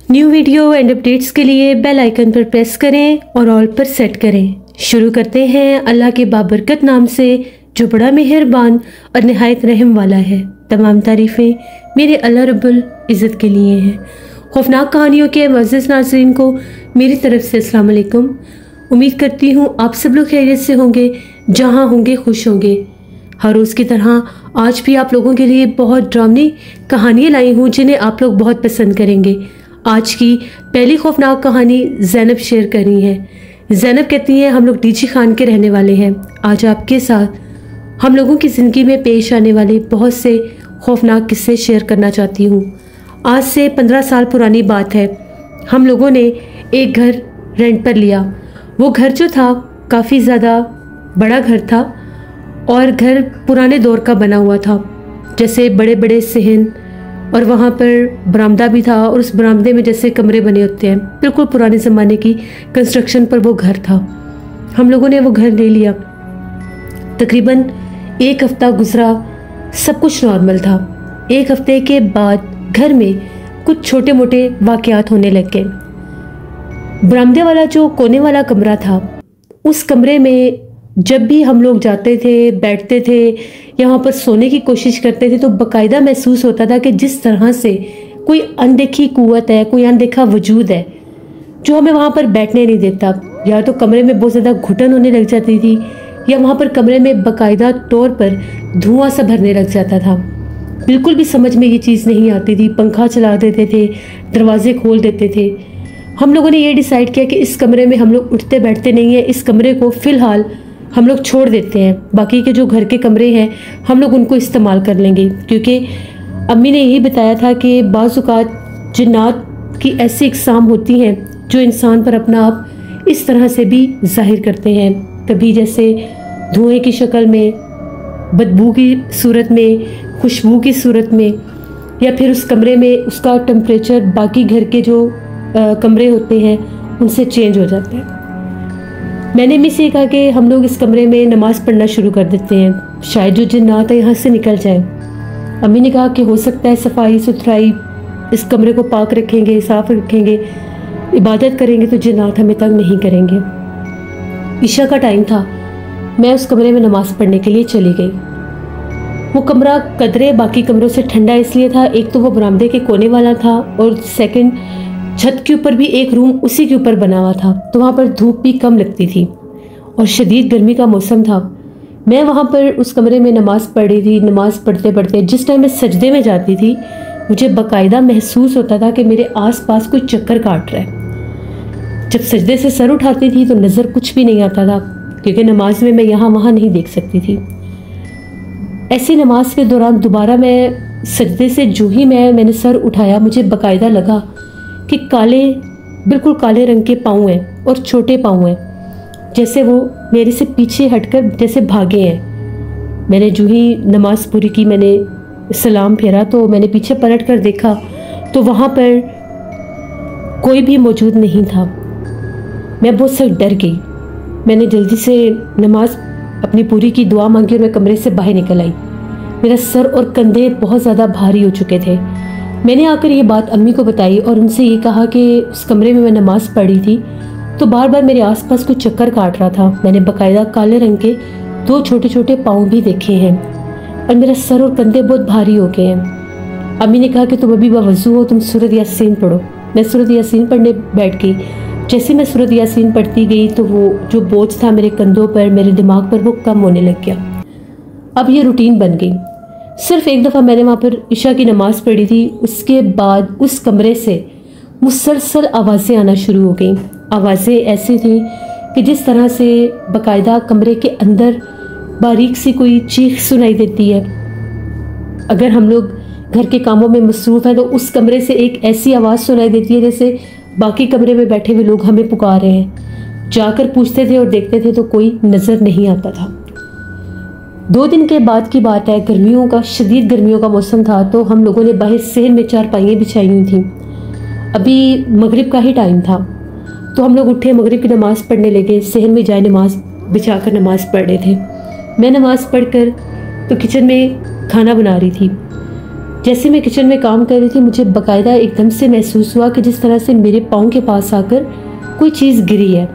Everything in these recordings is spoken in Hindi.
न्यू वीडियो एंड अपडेट्स के लिए बेल आइकन पर प्रेस करें और ऑल पर सेट करें। शुरू करते हैं अल्लाह के बाबरकत नाम से जो बड़ा मेहरबान और निहायत रहम वाला है। तमाम तारीफ़ें मेरे अल्लाह रब्बुल इज़्ज़त के लिए हैं। खौफनाक कहानियों के मुअज़्ज़ज़ नाज़रीन को मेरी तरफ से अस्सलाम वालेकुम। उम्मीद करती हूँ आप सब लोग खैरियत से होंगे, जहाँ होंगे खुश होंगे। हर रोज़ की तरह आज भी आप लोगों के लिए बहुत ड्रामनी कहानियाँ लाई हूँ जिन्हें आप लोग बहुत पसंद करेंगे। आज की पहली खौफनाक कहानी ज़ैनब शेयर कर रही है। ज़ैनब कहती हैं, हम लोग डीजी खान के रहने वाले हैं। आज आपके साथ हम लोगों की ज़िंदगी में पेश आने वाले बहुत से खौफनाक किस्से शेयर करना चाहती हूँ। आज से 15 साल पुरानी बात है। हम लोगों ने एक घर रेंट पर लिया। वो घर जो था काफ़ी ज़्यादा बड़ा घर था और घर पुराने दौर का बना हुआ था, जैसे बड़े बड़े सहन, और वहाँ पर बरामदा भी था और उस बरामदे में जैसे कमरे बने होते हैं, बिल्कुल पुराने ज़माने की कंस्ट्रक्शन पर वो घर था। हम लोगों ने वो घर ले लिया। तकरीबन 1 हफ्ता गुजरा, सब कुछ नॉर्मल था। 1 हफ्ते के बाद घर में कुछ छोटे मोटे वाक़यात होने लग गए। बरामदे वाला जो कोने वाला कमरा था, उस कमरे में जब भी हम लोग जाते थे, बैठते थे या वहाँ पर सोने की कोशिश करते थे तो बाकायदा महसूस होता था कि जिस तरह से कोई अनदेखी कुव्वत है, कोई अनदेखा वजूद है जो हमें वहाँ पर बैठने नहीं देता। या तो कमरे में बहुत ज़्यादा घुटन होने लग जाती थी या वहाँ पर कमरे में बाकायदा तौर पर धुआं सा भरने लग जाता था। बिल्कुल भी समझ में ये चीज़ नहीं आती थी। पंखा चला देते थे, दरवाजे खोल देते थे। हम लोगों ने ये डिसाइड किया कि इस कमरे में हम लोग उठते बैठते नहीं हैं, इस कमरे को फ़िलहाल हम लोग छोड़ देते हैं। बाकी के जो घर के कमरे हैं हम लोग उनको इस्तेमाल कर लेंगे, क्योंकि अम्मी ने यही बताया था कि बाज़ औक़ात जिन्नात की ऐसी इक़साम होती हैं जो इंसान पर अपना आप इस तरह से भी ज़ाहिर करते हैं, कभी जैसे धुएं की शक्ल में, बदबू की सूरत में, खुशबू की सूरत में, या फिर उस कमरे में उसका टेम्परेचर बाकी घर के जो कमरे होते हैं उनसे चेंज हो जाता है। मैंने भी से कहा कि हम लोग इस कमरे में नमाज़ पढ़ना शुरू कर देते हैं, शायद जो जिन्नात है यहाँ से निकल जाए। अम्मी ने कहा कि हो सकता है सफाई सुथराई, इस कमरे को पाक रखेंगे, साफ़ रखेंगे, इबादत करेंगे तो जिन्नात हमें तंग नहीं करेंगे। इशा का टाइम था। मैं उस कमरे में नमाज़ पढ़ने के लिए चली गई। वो कमरा कदरे बाकी कमरों से ठंडा इसलिए था, एक तो वो बरामदे के कोने वाला था और सेकंड छत के ऊपर भी एक रूम उसी के ऊपर बना हुआ था, तो वहाँ पर धूप भी कम लगती थी और शदीद गर्मी का मौसम था। मैं वहाँ पर उस कमरे में नमाज़ पढ़ रही थी। नमाज़ पढ़ते पढ़ते जिस टाइम मैं सजदे में जाती थी, मुझे बाकायदा महसूस होता था कि मेरे आसपास कोई चक्कर काट रहा है। जब सजदे से सर उठाती थी तो नज़र कुछ भी नहीं आता था, क्योंकि नमाज में मैं यहाँ वहाँ नहीं देख सकती थी। ऐसी नमाज के दौरान दोबारा मैं सजदे से जो ही मैंने सर उठाया, मुझे बाकायदा लगा कि काले, बिल्कुल काले रंग के पाँव हैं और छोटे पाँव हैं, जैसे वो मेरे से पीछे हटकर जैसे भागे हैं। मैंने जो ही नमाज पूरी की, मैंने सलाम फेरा तो मैंने पीछे पलट कर देखा तो वहाँ पर कोई भी मौजूद नहीं था। मैं बहुत सख्त डर गई। मैंने जल्दी से नमाज अपनी पूरी की, दुआ मांगी और मैं कमरे से बाहर निकल आई। मेरा सर और कंधे बहुत ज़्यादा भारी हो चुके थे। मैंने आकर ये बात अम्मी को बताई और उनसे ये कहा कि उस कमरे में मैं नमाज़ पढ़ी थी तो बार बार मेरे आसपास कुछ चक्कर काट रहा था। मैंने बाकायदा काले रंग के 2 छोटे छोटे पाँव भी देखे हैं और मेरा सर और कंधे बहुत भारी हो गए हैं। अम्मी ने कहा कि तुम अभी बावज़ू हो, तुम सूरत यासीन पढ़ो। मैं सूरत यासीन पढ़ने बैठ गई। जैसे मैं सूरत यासीन पढ़ती गई तो वो जो बोझ था मेरे कंधों पर, मेरे दिमाग पर, वो कम होने लग गया। अब ये रूटीन बन गई। सिर्फ एक दफ़ा मैंने वहाँ पर इशा की नमाज़ पढ़ी थी, उसके बाद उस कमरे से मुसलसल आवाज़ें आना शुरू हो गई। आवाज़ें ऐसी थी कि जिस तरह से बाकायदा कमरे के अंदर बारीक सी कोई चीख सुनाई देती है। अगर हम लोग घर के कामों में मसरूफ़ हैं तो उस कमरे से एक ऐसी आवाज़ सुनाई देती है जैसे बाकी कमरे में बैठे हुए लोग हमें पुकार रहे हैं। जाकर पूछते थे और देखते थे तो कोई नज़र नहीं आता था। 2 दिन के बाद की बात है। गर्मियों का, शदीद गर्मियों का मौसम था, तो हम लोगों ने बाहर सहन में चारपाइयाँ बिछाई हुई थी। अभी मगरिब का ही टाइम था, तो हम लोग उठे, मगरिब की नमाज़ पढ़ने लगे। सहन में जाए नमाज बिछाकर नमाज़ पढ़ रहे थे। मैं नमाज़ पढ़कर तो किचन में खाना बना रही थी। जैसे मैं किचन में काम कर रही थी, मुझे बाकायदा एकदम से महसूस हुआ कि जिस तरह से मेरे पाँव के पास आकर कोई चीज़ गिरी है।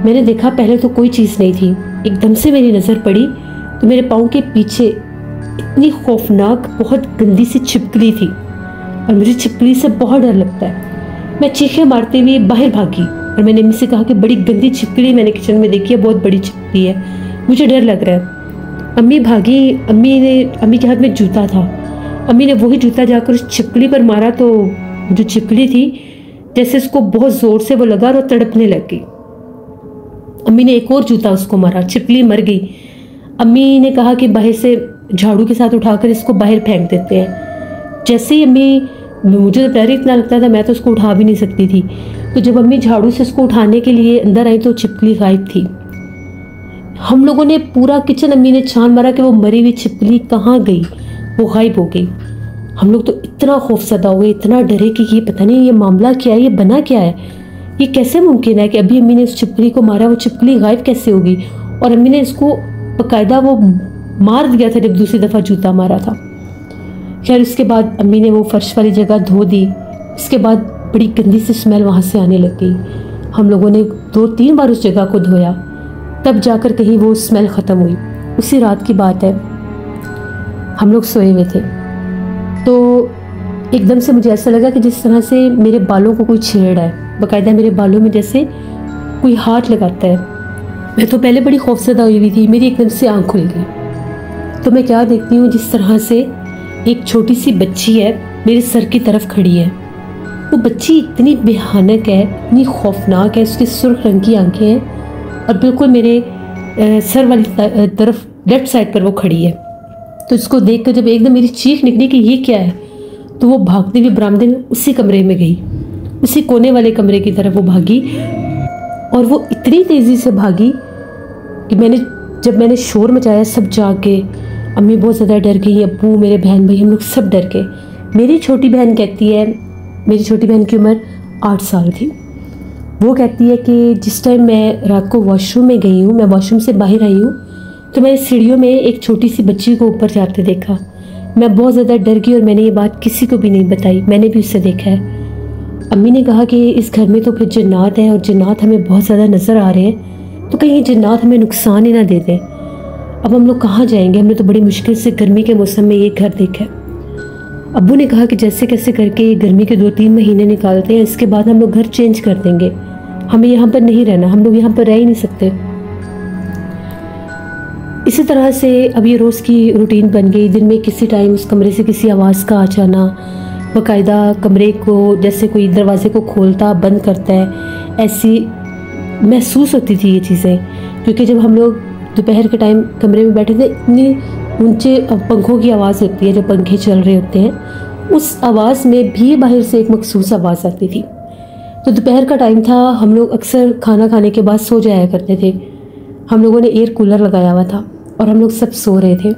मैंने देखा पहले तो कोई चीज़ नहीं थी, एकदम से मेरी नज़र पड़ी तो मेरे पाँव के पीछे इतनी खौफनाक बहुत गंदी सी छिपकली थी और मुझे छिपकली से बहुत डर लगता है। मैं चीखें मारते हुए बाहर भागी और मैंने अम्मी से कहा कि बड़ी गंदी छिपकली मैंने किचन में देखी है, बहुत बड़ी छिपकली है, मुझे डर लग रहा है। अम्मी भागी, अम्मी के हाथ में जूता था। अम्मी ने वही जूता जाकर उस छिपकली पर मारा तो जो छिपकली थी जैसे उसको बहुत ज़ोर से वो लगा और वो तड़पने लग गई। अम्मी ने एक और जूता उसको मारा, छिपकली मर गई। अम्मी ने कहा कि बाहर से झाड़ू के साथ उठाकर इसको बाहर फेंक देते हैं। जैसे ही अम्मी, मुझे तो डर इतना लगता था, मैं तो उसको उठा भी नहीं सकती थी। तो जब अम्मी झाड़ू से उसको उठाने के लिए अंदर आई तो छिपकली गायब थी। हम लोगों ने पूरा किचन, अम्मी ने छान मारा कि वो मरी हुई छिपकली कहाँ गई, वो गायब हो गई। हम लोग तो इतना खौफजदा हो गए, इतना डरे कि ये पता नहीं ये मामला क्या है, ये बना क्या है, ये कैसे मुमकिन है कि अभी अम्मी ने उस छिपकली को मारा, वो छिपकली गायब कैसे होगी। और अम्मी ने इसको बाकायदा वो मार दिया था जब दूसरी दफ़ा जूता मारा था। खैर उसके बाद अम्मी ने वो फर्श वाली जगह धो दी। इसके बाद बड़ी गंदी सी स्मेल वहाँ से आने लग गई। हम लोगों ने 2-3 बार उस जगह को धोया, तब जाकर कहीं वो स्मेल ख़त्म हुई। उसी रात की बात है, हम लोग सोए हुए थे तो एकदम से मुझे ऐसा लगा कि जिस तरह से मेरे बालों को कोई छेड़ है, बाकायदा मेरे बालों में जैसे कोई हाथ लगाता है। मैं तो पहले बड़ी खौफजदा हुई थी, मेरी एकदम से आँख खुल गई। तो मैं क्या देखती हूँ, जिस तरह से एक छोटी सी बच्ची है मेरे सर की तरफ खड़ी है। वो बच्ची इतनी भयानक है, इतनी खौफनाक है, उसकी सुर्ख रंग की आंखें हैं और बिल्कुल मेरे सर वाली तरफ लेफ्ट साइड पर वो खड़ी है। तो इसको देखकर जब एकदम मेरी चीख निकली कि ये क्या है, तो वो भागते हुए बरामदे में उसी कमरे में गई, उसी कोने वाले कमरे की तरफ वो भागी। और वो इतनी तेज़ी से भागी कि जब मैंने शोर मचाया, सब जाग गए। अम्मी बहुत ज़्यादा डर गई, अब्बू, मेरे बहन भाई, हम लोग सब डर गए। मेरी छोटी बहन कहती है, मेरी छोटी बहन की उम्र 8 साल थी, वो कहती है कि जिस टाइम मैं रात को वॉशरूम में गई हूँ, मैं वॉशरूम से बाहर आई हूँ तो मैंने सीढ़ियों में एक छोटी सी बच्ची को ऊपर जाते देखा। मैं बहुत ज़्यादा डर गई और मैंने ये बात किसी को भी नहीं बताई, मैंने भी उससे देखा है। अम्मी ने कहा कि इस घर में तो फिर जिन्नात हैं और जिन्नात हमें बहुत ज़्यादा नज़र आ रहे हैं, तो कहीं जिन्नात हमें नुकसान ही ना दे दें। अब हम लोग कहाँ जाएंगे, हमने तो बड़ी मुश्किल से गर्मी के मौसम में ये घर देखा है। अब्बू ने कहा कि जैसे कैसे करके ये गर्मी के 2-3 महीने निकालते हैं, इसके बाद हम लोग घर चेंज कर देंगे, हमें यहाँ पर नहीं रहना, हम लोग यहाँ पर रह ही नहीं सकते। इसी तरह से अब ये रोज़ की रूटीन बन गई। दिन में किसी टाइम उस कमरे से किसी आवाज़ का आ जाना, बाकायदा कमरे को जैसे कोई दरवाजे को खोलता बंद करता है, ऐसी महसूस होती थी ये चीज़ें। क्योंकि जब हम लोग दोपहर के टाइम कमरे में बैठे थे, इतनी ऊंचे पंखों की आवाज़ होती है, जो पंखे चल रहे होते हैं, उस आवाज़ में भी बाहर से एक मखसूस आवाज़ आती थी। तो दोपहर का टाइम था, हम लोग अक्सर खाना खाने के बाद सो जाया करते थे। हम लोगों ने एयर कूलर लगाया हुआ था और हम लोग सब सो रहे थे।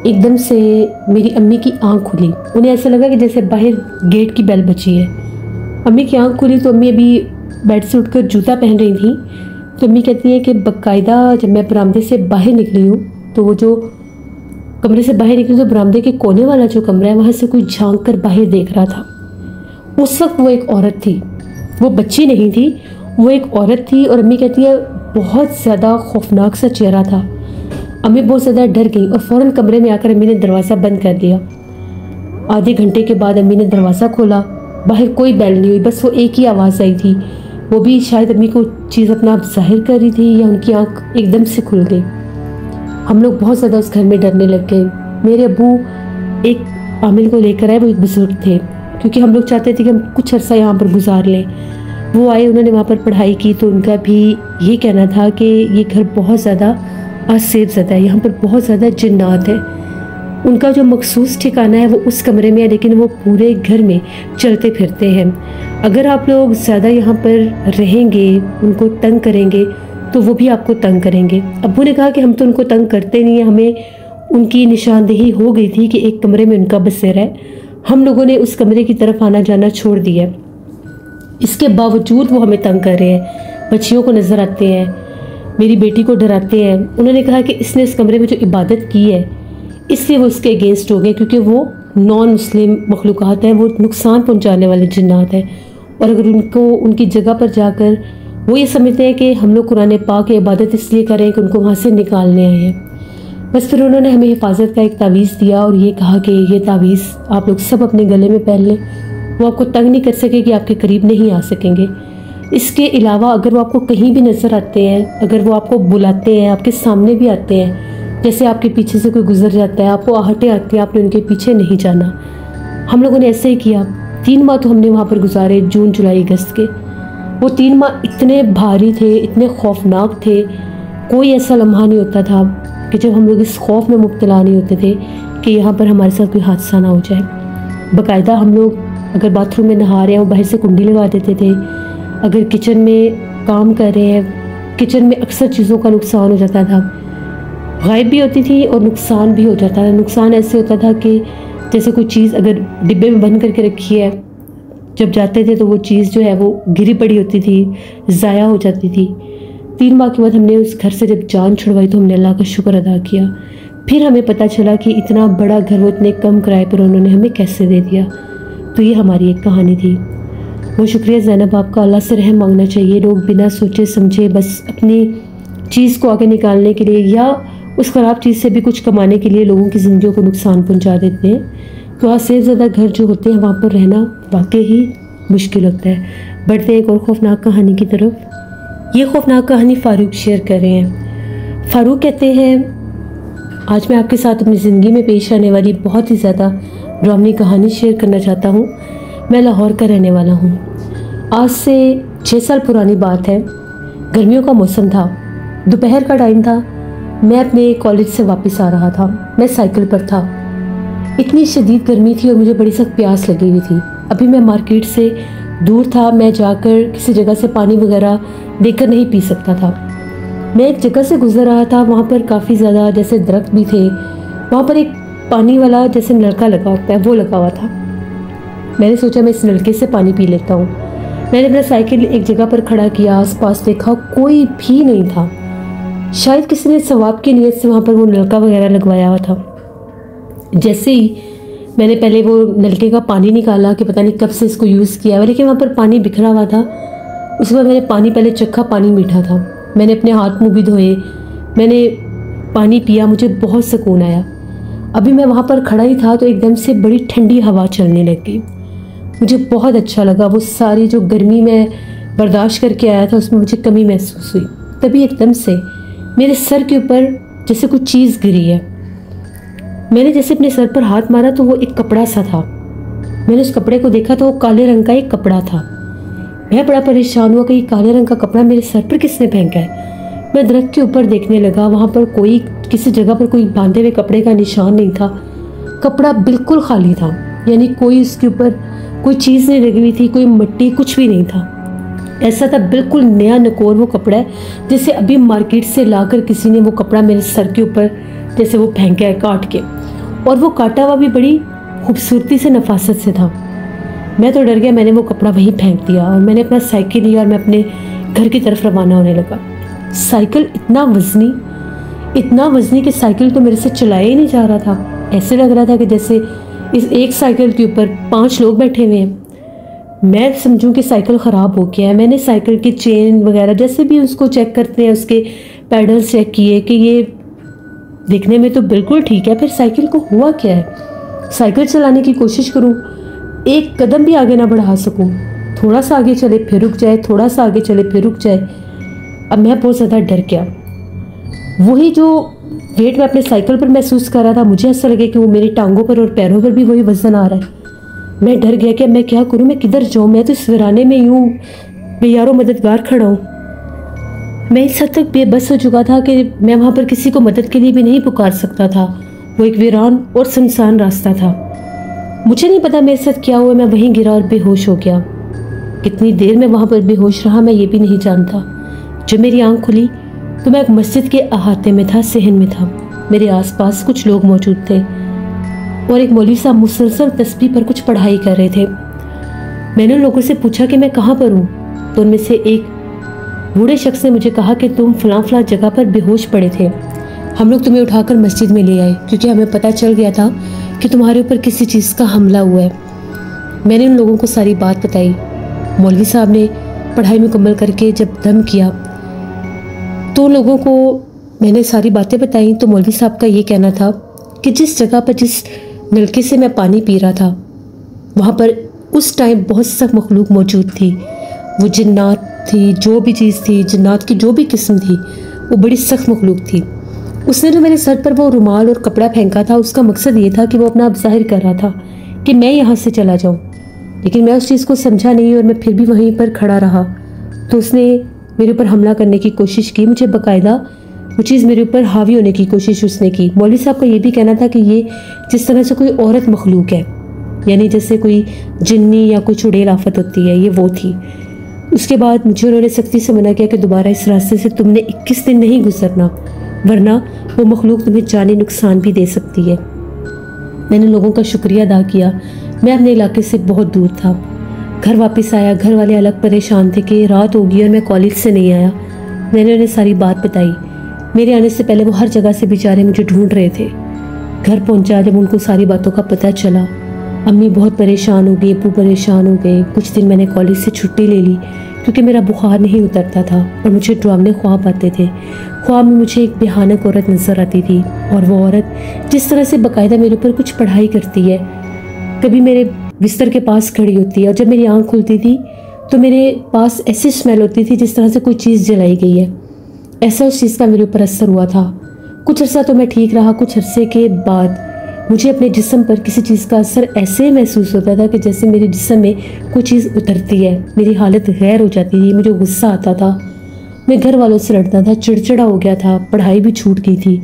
एकदम से मेरी अम्मी की आंख खुली, उन्हें ऐसा लगा कि जैसे बाहर गेट की बेल बजी है। अम्मी की आंख खुली तो अम्मी अभी बेड से उठकर जूता पहन रही थी। तो अम्मी कहती है कि बाकायदा जब मैं बरामदे से बाहर निकली हूँ, तो वो जो कमरे से बाहर निकली तो बरामदे के कोने वाला जो कमरा है, वहाँ से कोई झांक कर बाहर देख रहा था। उस वक्त वो एक औरत थी, वो बच्ची नहीं थी, वो एक औरत थी। और अम्मी कहती है बहुत ज़्यादा खौफनाक सा चेहरा था। अम्मी बहुत ज़्यादा डर गई और फ़ौरन कमरे में आकर अम्मी ने दरवाज़ा बंद कर दिया। आधे घंटे के बाद अम्मी ने दरवाज़ा खोला, बाहर कोई बैल नहीं हुई, बस वो एक ही आवाज़ आई थी। वो भी शायद अम्मी को चीज़ अपना आप जाहिर कर रही थी या उनकी आंख एकदम से खुल गई। हम लोग बहुत ज़्यादा उस घर में डरने लग गए। मेरे अब्बू एक आमिल को लेकर आए, वो एक बुज़ुर्ग थे, क्योंकि हम लोग चाहते थे कि हम कुछ अर्सा यहाँ पर गुजार लें। वो आए, उन्होंने वहाँ पर पढ़ाई की, तो उनका भी ये कहना था कि ये घर बहुत ज़्यादा असेफ ज़दा है, यहाँ पर बहुत ज़्यादा जिन्नात है। उनका जो मखसूस ठिकाना है वो उस कमरे में है, लेकिन वो पूरे घर में चलते फिरते हैं। अगर आप लोग ज़्यादा यहाँ पर रहेंगे, उनको तंग करेंगे, तो वो भी आपको तंग करेंगे। अब्बू ने कहा कि हम तो उनको तंग करते नहीं हैं, हमें उनकी निशानदेही हो गई थी कि एक कमरे में उनका बसेरा है, हम लोगों ने उस कमरे की तरफ आना जाना छोड़ दिया। इसके बावजूद वो हमें तंग कर रहे हैं, बच्चियों को नज़र आते हैं, मेरी बेटी को डराते हैं। उन्होंने कहा कि इसने इस कमरे में जो इबादत की है, इसलिए वो उसके अगेंस्ट हो गए, क्योंकि वो नॉन मुस्लिम मखलूक़ात हैं, वो नुकसान पहुंचाने वाले जिन्नात हैं। और अगर उनको उनकी जगह पर जाकर वो ये समझते हैं कि हम लोग कुरान पाक की इबादत इसलिए करें कि उनको वहाँ से निकालने आए हैं, बस फिर उन्होंने हमें हिफाजत का एक तावीज़ दिया और ये कहा कि ये तावीज़ आप लोग सब अपने गले में पहन लें, वो आपको तंग नहीं कर सकेगी, आपके करीब नहीं आ सकेंगे। इसके अलावा अगर वो आपको कहीं भी नज़र आते हैं, अगर वो आपको बुलाते हैं, आपके सामने भी आते हैं, जैसे आपके पीछे से कोई गुजर जाता है, आपको आहटें आती हैं, आपने उनके पीछे नहीं जाना। हम लोगों ने ऐसे ही किया। 3 माह तो हमने वहाँ पर गुजारे, जून जुलाई अगस्त के। वो 3 माह इतने भारी थे, इतने खौफनाक थे, कोई ऐसा लम्हा नहीं होता था कि जब हम लोग इस खौफ में मुब्तला नहीं होते थे कि यहाँ पर हमारे साथ कोई हादसा ना हो जाए। बाकायदा हम लोग अगर बाथरूम में नहा रहे हैं, वो बाहर से कुंडी लगा देते थे। अगर किचन में काम कर रहे हैं, किचन में अक्सर चीज़ों का नुकसान हो जाता था, गायब भी होती थी और नुकसान भी हो जाता था। नुकसान ऐसे होता था कि जैसे कोई चीज़ अगर डिब्बे में बंद करके रखी है, जब जाते थे तो वो चीज़ जो है वो गिरी पड़ी होती थी, ज़ाया हो जाती थी। 3 माह के बाद हमने उस घर से जब जान छुड़वाई तो हमने अल्लाह का शुक्र अदा किया। फिर हमें पता चला कि इतना बड़ा घर वो इतने कम किराए पर उन्होंने हमें कैसे दे दिया। तो ये हमारी एक कहानी थी। वो शुक्रिया ज़ैनब आपका, अल्लाह से रहम मांगना चाहिए। लोग बिना सोचे समझे बस अपनी चीज़ को आगे निकालने के लिए या उस ख़राब चीज़ से भी कुछ कमाने के लिए लोगों की ज़िंदगियों को नुकसान पहुंचा देते हैं। तो आज से ज़्यादा घर जो होते हैं वहाँ पर रहना वाकई ही मुश्किल होता है। बढ़ते हैं एक और खौफनाक कहानी की तरफ। ये खौफनाक कहानी फ़ारूक शेयर कर रहे हैं। फ़ारूक कहते हैं, आज मैं आपके साथ अपनी ज़िंदगी में पेश आने वाली बहुत ही ज़्यादा ड्रामनी कहानी शेयर करना चाहता हूँ। मैं लाहौर का रहने वाला हूँ। आज से 6 साल पुरानी बात है। गर्मियों का मौसम था, दोपहर का टाइम था। मैं अपने कॉलेज से वापस आ रहा था। मैं साइकिल पर था। इतनी शदीद गर्मी थी और मुझे बड़ी सख्त प्यास लगी हुई थी। अभी मैं मार्केट से दूर था, मैं जाकर किसी जगह से पानी वगैरह लेकर नहीं पी सकता था। मैं एक जगह से गुजर रहा था, वहाँ पर काफ़ी ज़्यादा जैसे दरख्त भी थे। वहाँ पर एक पानी वाला जैसे नलका लगा होता है वो लगा हुआ था। मैंने सोचा मैं इस नलके से पानी पी लेता हूँ। मैंने अपना साइकिल एक जगह पर खड़ा किया, आसपास देखा, कोई भी नहीं था। शायद किसी ने सवाब की नीयत से वहाँ पर वो नलका वगैरह लगवाया हुआ था। जैसे ही मैंने पहले वो नलके का पानी निकाला कि पता नहीं कब से इसको यूज़ किया है, लेकिन वहाँ पर पानी बिखरा हुआ था। उसके बाद मैंने पानी पहले चखा, पानी मीठा था। मैंने अपने हाथ मुँह भी धोए, मैंने पानी पिया, मुझे बहुत सुकून आया। अभी मैं वहाँ पर खड़ा ही था तो एकदम से बड़ी ठंडी हवा चलने लगी। मुझे बहुत अच्छा लगा। वो सारी जो गर्मी में बर्दाश्त करके आया था उसमें मुझे कमी महसूस हुई। तभी एकदम से मेरे सर के ऊपर जैसे कुछ चीज़ गिरी है। मैंने जैसे अपने सर पर हाथ मारा तो वो एक कपड़ा सा था। मैंने उस कपड़े को देखा तो वो काले रंग का एक कपड़ा था। मैं बड़ा परेशान हुआ कि ये काले रंग का कपड़ा मेरे सर पर किसने फेंका है। मैं दरख्त के ऊपर देखने लगा, वहाँ पर कोई किसी जगह पर कोई बांधे हुए कपड़े का निशान नहीं था। कपड़ा बिल्कुल खाली था, यानी कोई उसके ऊपर कोई चीज़ नहीं लगी हुई थी, कोई मिट्टी, कुछ भी नहीं था। ऐसा था बिल्कुल नया नकोर वो कपड़ा है, जैसे अभी मार्केट से लाकर किसी ने वो कपड़ा मेरे सर के ऊपर जैसे वो फेंका है काट के। और वो काटा हुआ भी बड़ी खूबसूरती से, नफासत से था। मैं तो डर गया। मैंने वो कपड़ा वहीं फेंक दिया और मैंने अपना साइकिल लिया और मैं अपने घर की तरफ रवाना होने लगा। साइकिल इतना वज़नी कि साइकिल तो मेरे से चलाया ही नहीं जा रहा था। ऐसे लग रहा था कि जैसे इस एक साइकिल के ऊपर 5 लोग बैठे हुए हैं। मैं समझूं कि साइकिल ख़राब हो गया है। मैंने साइकिल की चेन वगैरह जैसे भी उसको चेक करते हैं, उसके पैडल्स चेक किए कि ये दिखने में तो बिल्कुल ठीक है, फिर साइकिल को हुआ क्या है। साइकिल चलाने की कोशिश करूं, एक कदम भी आगे ना बढ़ा सकूं। थोड़ा सा आगे चले फिर रुक जाए, थोड़ा सा आगे चले फिर रुक जाए। अब मैं बहुत ज़्यादा डर गया। वही जो वेट मैं अपने साइकिल पर महसूस कर रहा था, मुझे ऐसा लगे कि वो मेरी टांगों पर और पैरों पर भी वही वज़न आ रहा है। मैं डर गया कि मैं क्या करूं, मैं किधर जाऊं। मैं तो इस वीराने में यूं बेयारो मददगार खड़ा हूं। मैं इस हद तक बेबस हो चुका था कि मैं वहाँ पर किसी को मदद के लिए भी नहीं पुकार सकता था। वो एक वीरान और सुनसान रास्ता था। मुझे नहीं पता मेरे साथ क्या हुआ। मैं वहीं गिरा और बेहोश हो गया। कितनी देर में वहाँ पर बेहोश रहा मैं ये भी नहीं जानता। जब मेरी आंख खुली तो मैं एक मस्जिद के अहाते में था, सहन में था। मेरे आसपास कुछ लोग मौजूद थे और एक मौलवी साहब मुसलसल तस्बीह पर कुछ पढ़ाई कर रहे थे। मैंने उन लोगों से पूछा कि मैं कहाँ पर हूँ, तो उनमें से एक बूढ़े शख्स ने मुझे कहा कि तुम फलां फलां जगह पर बेहोश पड़े थे, हम लोग तुम्हें उठाकर मस्जिद में ले आए क्योंकि हमें पता चल गया था कि तुम्हारे ऊपर किसी चीज़ का हमला हुआ है। मैंने उन लोगों को सारी बात बताई। मौलवी साहब ने पढ़ाई मुकम्मल करके जब दम किया तो लोगों को मैंने सारी बातें बताई। तो मौलवी साहब का ये कहना था कि जिस जगह पर जिस नलके से मैं पानी पी रहा था वहाँ पर उस टाइम बहुत सख्त मखलूक मौजूद थी। वो जिन्नात थी, जो भी चीज़ थी, जिन्नात की जो भी किस्म थी, वो बड़ी सख्त मखलूक थी। उसने जो मेरे सर पर वो रुमाल और कपड़ा फेंका था उसका मकसद ये था कि वो अपना आप जाहिर कर रहा था कि मैं यहाँ से चला जाऊँ। लेकिन मैं उस चीज़ को समझा नहीं और मैं फिर भी वहीं पर खड़ा रहा। तो उसने मेरे ऊपर हमला करने की कोशिश की। मुझे बाकायदा वो चीज़ मेरे ऊपर हावी होने की कोशिश उसने की। मौलवी साहब का ये भी कहना था कि ये जिस तरह से कोई औरत मखलूक है, यानी जैसे कोई जिन्नी या कोई चुड़ैल आफत होती है, ये वो थी। उसके बाद मुझे उन्होंने सख्ती से मना किया कि दोबारा इस रास्ते से तुमने 21 दिन नहीं गुजरना, वरना वो मखलूक तुम्हें जानी नुकसान भी दे सकती है। मैंने लोगों का शुक्रिया अदा किया। मैं अपने इलाके से बहुत दूर था। घर वापस आया। घर वाले अलग परेशान थे कि रात होगी और मैं कॉलेज से नहीं आया। मैंने उन्हें सारी बात बताई। मेरे आने से पहले वो हर जगह से बेचारे मुझे ढूंढ रहे थे। घर पहुंचा जब उनको सारी बातों का पता चला, अम्मी बहुत परेशान हो गई, अब्बू परेशान हो गए। कुछ दिन मैंने कॉलेज से छुट्टी ले ली क्योंकि मेरा बुखार नहीं उतरता था और मुझे डरावने ख्वाब आते थे। ख्वाब में मुझे एक भयानक औरत नज़र आती थी और वो औरत जिस तरह से बाकायदा मेरे ऊपर कुछ पढ़ाई करती है, कभी मेरे बिस्तर के पास खड़ी होती है और जब मेरी आँख खुलती थी तो मेरे पास ऐसी स्मेल होती थी जिस तरह से कोई चीज़ जलाई गई है। ऐसा उस चीज़ का मेरे ऊपर असर हुआ था। कुछ अर्सा तो मैं ठीक रहा। कुछ अरसे के बाद मुझे अपने जिस्म पर किसी चीज़ का असर ऐसे महसूस होता था कि जैसे मेरे जिस्म में कोई चीज़ उतरती है। मेरी हालत गैर हो जाती थी। मुझे गुस्सा आता था। मैं घर वालों से लड़ता था। चिड़चिड़ा हो गया था। पढ़ाई भी छूट गई थी।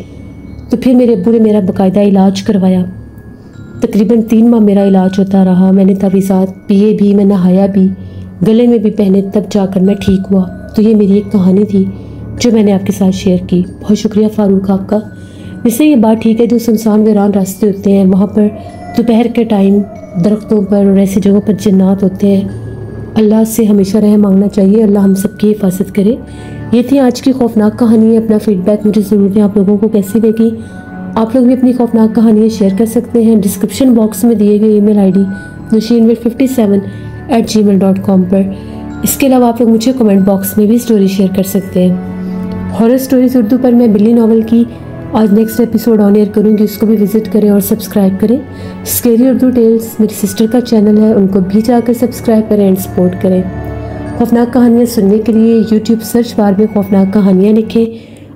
तो फिर मेरे अब्बू ने मेरा बाकायदा इलाज करवाया। तकरीबन 3 माह मेरा इलाज होता रहा। मैंने तवीज़ात पिए भी, मैं नहाया भी, गले में भी पहने, तब जाकर मैं ठीक हुआ। तो ये मेरी एक कहानी थी जो मैंने आपके साथ शेयर की। बहुत शुक्रिया फ़ारूक आपका। वैसे ये बात ठीक है, जो सुनसान वीरान रास्ते होते हैं वहाँ पर दोपहर के टाइम दरख्तों पर और ऐसी जगहों पर जिन्नात होते हैं। अल्लाह से हमेशा रहम मांगना चाहिए। अल्लाह हम सबकी हिफाजत करे। ये थी आज की खौफनाक कहानी। अपना फीडबैक मुझे ज़रूर दें, आप लोगों को कैसी लगी। आप लोग भी अपनी खौफनाक कहानियाँ शेयर कर सकते हैं डिस्क्रिप्शन बॉक्स में दिए गए email ID nasheenwit57@gmail.com पर। इसके अलावा आप लोग मुझे कमेंट बॉक्स में भी स्टोरी शेयर कर सकते हैं। हॉरर स्टोरीज उर्दू पर मैं बिल्ली नॉवल की आज नेक्स्ट एपिसोड ऑन एयर करूँगी, उसको भी विजिट करें और सब्सक्राइब करें। स्केरी उर्दू टेल्स मेरी सिस्टर का चैनल है, उनको भी जाकर सब्सक्राइब करें एंड सपोर्ट करें। खौफनाक कहानियाँ सुनने के लिए यूट्यूब सर्च बार में खौफनाक कहानियाँ लिखें,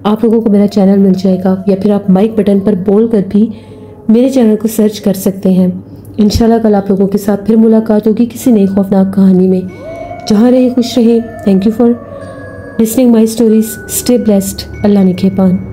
आप लोगों को मेरा चैनल मिल जाएगा। या फिर आप माइक बटन पर बोल कर भी मेरे चैनल को सर्च कर सकते हैं। इंशाल्लाह कल आप लोगों के साथ फिर मुलाकात होगी किसी नई खौफनाक कहानी में। जहाँ रहे खुश रहे। Thank you for listening my stories. Stay blessed. Allah Nikhepan.